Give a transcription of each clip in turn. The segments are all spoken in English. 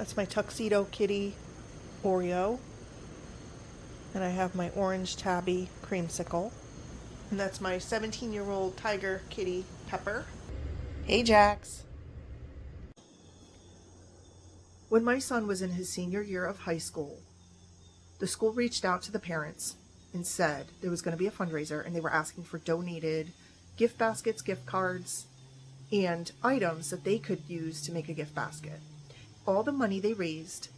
That's my tuxedo kitty Oreo. And I have my orange tabby creamsicle. And that's my 17-year-old tiger kitty Pepper. Hey, Jax. When my son was in his senior year of high school, the school reached out to the parents and said there was going to be a fundraiser, and they were asking for donated gift baskets, gift cards, and items that they could use to make a gift basket. All the money they raised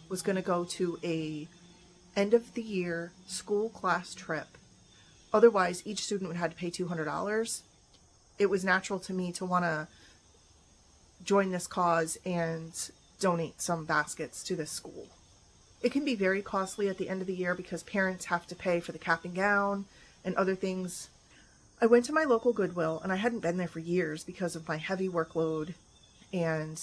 was going to go to a end of the year school class trip. Otherwise, each student would have to pay $200. It was natural to me to want to join this cause and donate some baskets to this school. It can be very costly at the end of the year because parents have to pay for the cap and gown and other things. I went to my local Goodwill, and I hadn't been there for years because of my heavy workload and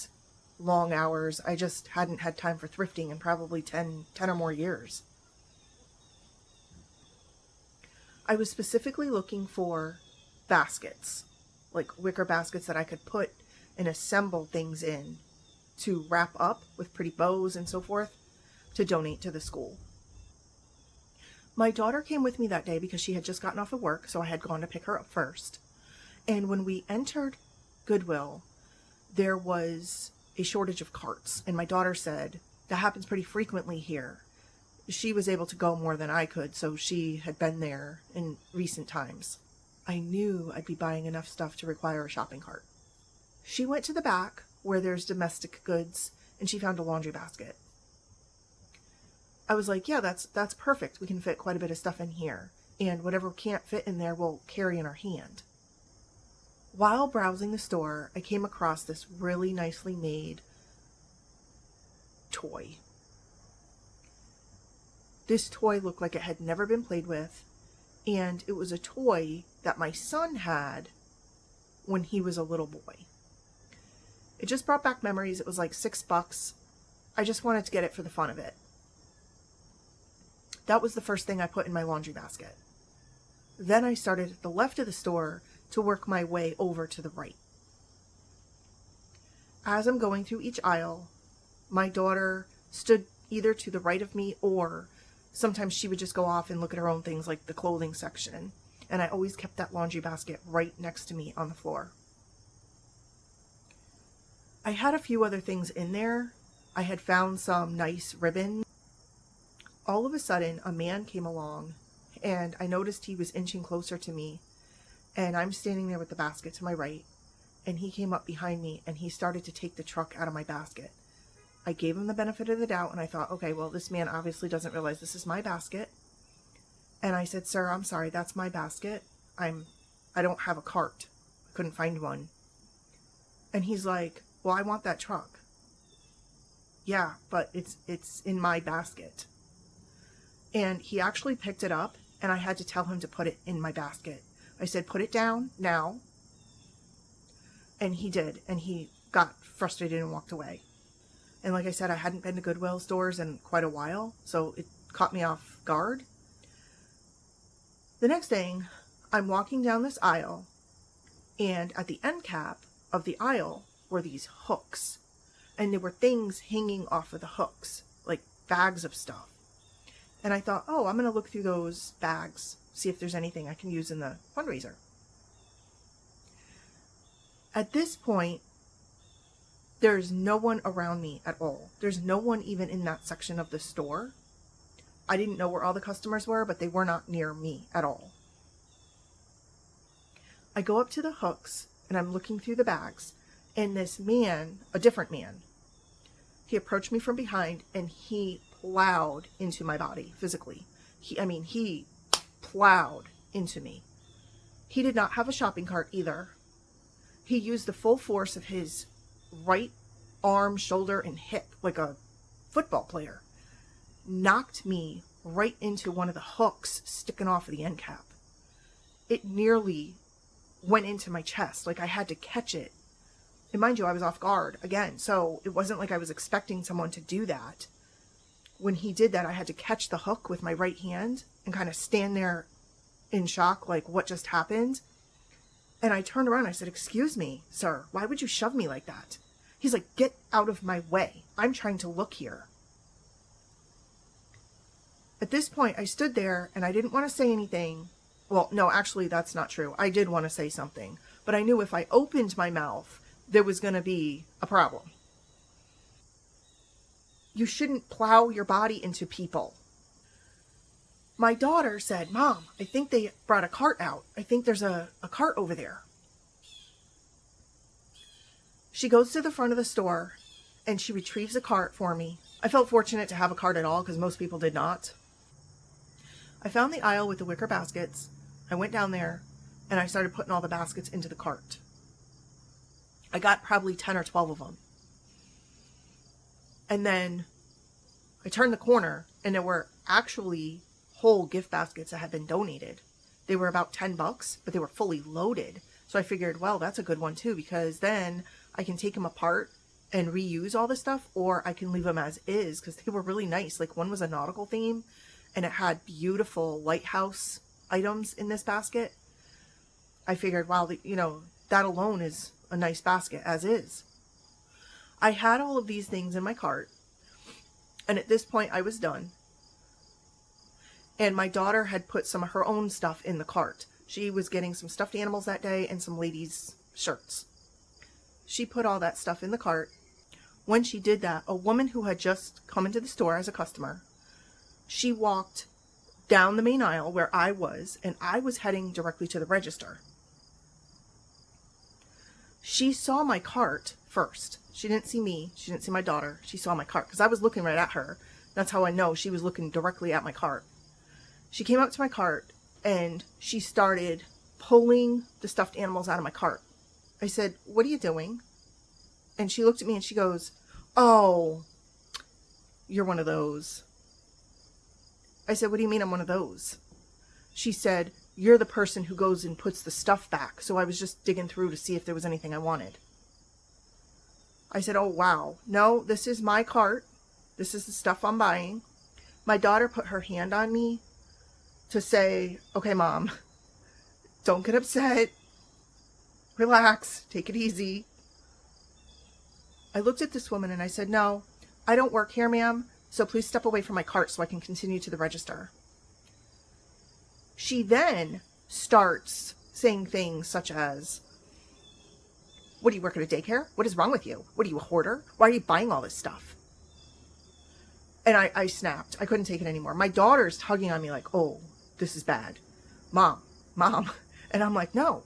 long hours. I just hadn't had time for thrifting in probably 10 or more years. I was specifically looking for baskets, like wicker baskets that I could put and assemble things in to wrap up with pretty bows and so forth to donate to the school. My daughter came with me that day because she had just gotten off of work, so I had gone to pick her up first. And when we entered Goodwill, there was a shortage of carts, and my daughter said, that happens pretty frequently here. She was able to go more than I could, so she had been there in recent times. I knew I'd be buying enough stuff to require a shopping cart. She went to the back where there's domestic goods, and she found a laundry basket. I was like, yeah, that's perfect. We can fit quite a bit of stuff in here, and whatever can't fit in there we'll carry in our hand. While browsing the store, I came across this really nicely made toy. This toy looked like it had never been played with, and it was a toy that my son had when he was a little boy. It just brought back memories. It was like $6. I just wanted to get it for the fun of it. That was the first thing I put in my laundry basket. Then I started at the left of the store to work my way over to the right. As I'm going through each aisle, my daughter stood either to the right of me, or sometimes she would just go off and look at her own things like the clothing section. And I always kept that laundry basket right next to me on the floor. I had a few other things in there. I had found some nice ribbon. All of a sudden, a man came along, and I noticed he was inching closer to me, and I'm standing there with the basket to my right, and he came up behind me, and he started to take the truck out of my basket. I gave him the benefit of the doubt, and I thought, okay, well, this man obviously doesn't realize this is my basket. And I said, sir, I'm sorry, that's my basket. I don't have a cart. I couldn't find one. And he's like, well, I want that truck. Yeah, but it's in my basket. And he actually picked it up, and I had to tell him to put it in my basket. I said, put it down now. And he did, and he got frustrated and walked away. And like I said, I hadn't been to Goodwill stores in quite a while, so it caught me off guard. The next thing, I'm walking down this aisle, and at the end cap of the aisle were these hooks. And there were things hanging off of the hooks, like bags of stuff. And I thought, oh, I'm going to look through those bags, see if there's anything I can use in the fundraiser. At this point, there's no one around me at all. There's no one even in that section of the store. I didn't know where all the customers were, but they were not near me at all. I go up to the hooks, and I'm looking through the bags, and this man, a different man, he approached me from behind, and he plowed into my body physically. He plowed into me. He did not have a shopping cart either. He used the full force of his right arm, shoulder, and hip like a football player. Knocked me right into one of the hooks sticking off of the end cap. It nearly went into my chest. Like I had to catch it. And mind you, I was off guard again. So it wasn't like I was expecting someone to do that. When he did that, I had to catch the hook with my right hand and kind of stand there in shock, like what just happened. And I turned around and I said, excuse me, sir, why would you shove me like that? He's like, get out of my way. I'm trying to look here. At this point, I stood there and I didn't want to say anything. Well, no, actually, that's not true. I did want to say something, but I knew if I opened my mouth, there was going to be a problem. You shouldn't plow your body into people. My daughter said, Mom, I think they brought a cart out. I think there's a cart over there. She goes to the front of the store and she retrieves a cart for me. I felt fortunate to have a cart at all because most people did not. I found the aisle with the wicker baskets. I went down there and I started putting all the baskets into the cart. I got probably 10 or 12 of them. And then I turned the corner and there were actually whole gift baskets that had been donated. They were about $10, but they were fully loaded. So I figured, well, that's a good one too, because then I can take them apart and reuse all the stuff, or I can leave them as is because they were really nice. Like one was a nautical theme and it had beautiful lighthouse items in this basket. I figured, wow, that alone is a nice basket as is. I had all of these things in my cart, and at this point I was done. And my daughter had put some of her own stuff in the cart. She was getting some stuffed animals that day and some ladies' shirts. She put all that stuff in the cart. When she did that, a woman who had just come into the store as a customer, she walked down the main aisle where I was, and I was heading directly to the register. She saw my cart first. She didn't see me. She didn't see my daughter. She saw my cart because I was looking right at her. That's how I know she was looking directly at my cart. She came up to my cart and she started pulling the stuffed animals out of my cart. I said, what are you doing? And she looked at me and she goes, oh, you're one of those. I said, what do you mean I'm one of those? She said, you're the person who goes and puts the stuff back. So I was just digging through to see if there was anything I wanted. I said, oh, wow. No, this is my cart. This is the stuff I'm buying. My daughter put her hand on me to say, okay, Mom, don't get upset. Relax. Take it easy. I looked at this woman and I said, no, I don't work here, ma'am. So please step away from my cart so I can continue to the register. She then starts saying things such as, what do you work at a daycare? What is wrong with you? What are you, a hoarder? Why are you buying all this stuff? And I snapped. I couldn't take it anymore. My daughter's tugging on me like, oh, this is bad. Mom. And I'm like, no.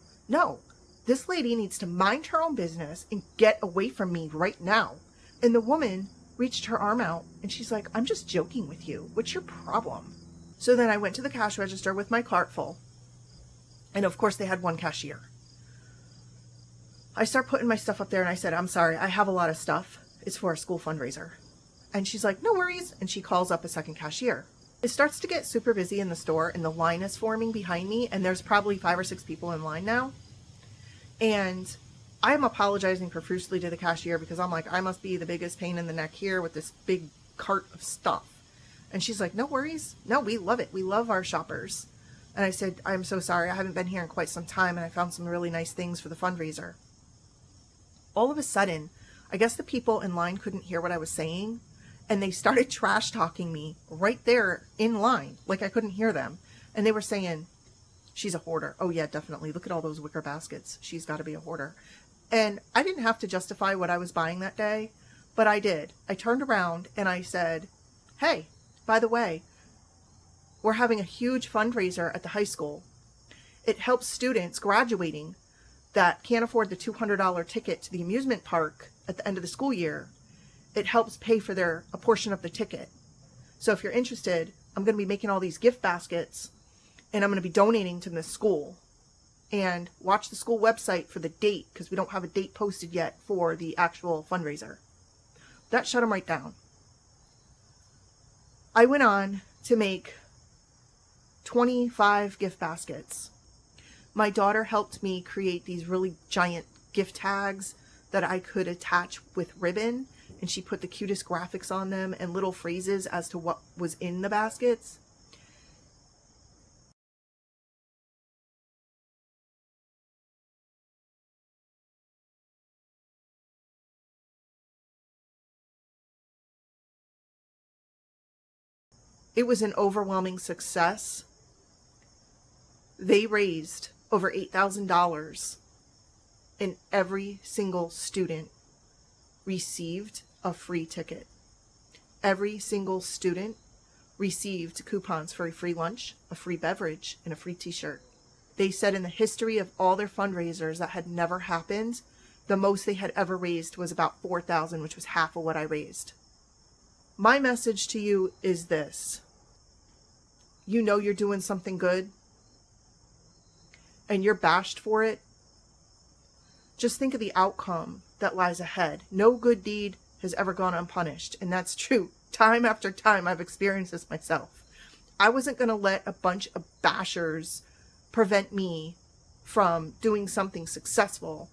This lady needs to mind her own business and get away from me right now. And the woman reached her arm out and she's like, I'm just joking with you. What's your problem? So then I went to the cash register with my cart full. And of course they had one cashier. I start putting my stuff up there and I said, I'm sorry, I have a lot of stuff. It's for a school fundraiser. And she's like, no worries. And she calls up a second cashier. It starts to get super busy in the store and the line is forming behind me. And there's probably 5 or 6 people in line now. And I'm apologizing profusely to the cashier because I'm like, I must be the biggest pain in the neck here with this big cart of stuff. And she's like, no worries. No, we love it. We love our shoppers. And I said, I'm so sorry. I haven't been here in quite some time and I found some really nice things for the fundraiser. All of a sudden, I guess the people in line couldn't hear what I was saying. And they started trash talking me right there in line. Like I couldn't hear them. And they were saying, she's a hoarder. Oh yeah, definitely. Look at all those wicker baskets. She's got to be a hoarder. And I didn't have to justify what I was buying that day, but I did. I turned around and I said, hey, by the way, we're having a huge fundraiser at the high school. It helps students graduating that can't afford the $200 ticket to the amusement park at the end of the school year. It helps pay for a portion of the ticket. So if you're interested, I'm going to be making all these gift baskets and I'm going to be donating to this school. And watch the school website for the date because we don't have a date posted yet for the actual fundraiser. That shut them right down. I went on to make 25 gift baskets. My daughter helped me create these really giant gift tags that I could attach with ribbon, and she put the cutest graphics on them and little phrases as to what was in the baskets. It was an overwhelming success. They raised over $8,000, and every single student received a free ticket. Every single student received coupons for a free lunch, a free beverage, and a free t-shirt. They said in the history of all their fundraisers that had never happened. The most they had ever raised was about $4,000, which was half of what I raised. My message to you is this. You know you're doing something good and you're bashed for it. Just think of the outcome that lies ahead. No good deed has ever gone unpunished. And that's true. Time after time, I've experienced this myself. I wasn't going to let a bunch of bashers prevent me from doing something successful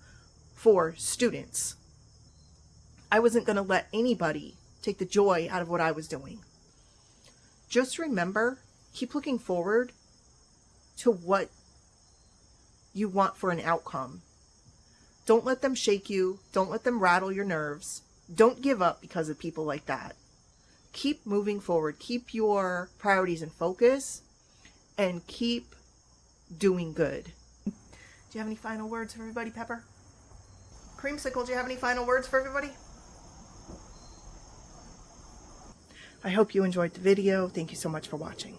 for students. I wasn't going to let anybody take the joy out of what I was doing. Just remember, keep looking forward to what you want for an outcome. Don't let them shake you. Don't let them rattle your nerves. Don't give up because of people like that. Keep moving forward. Keep your priorities in focus and keep doing good. Do you have any final words for everybody, Pepper? Creamsicle, do you have any final words for everybody? I hope you enjoyed the video. Thank you so much for watching.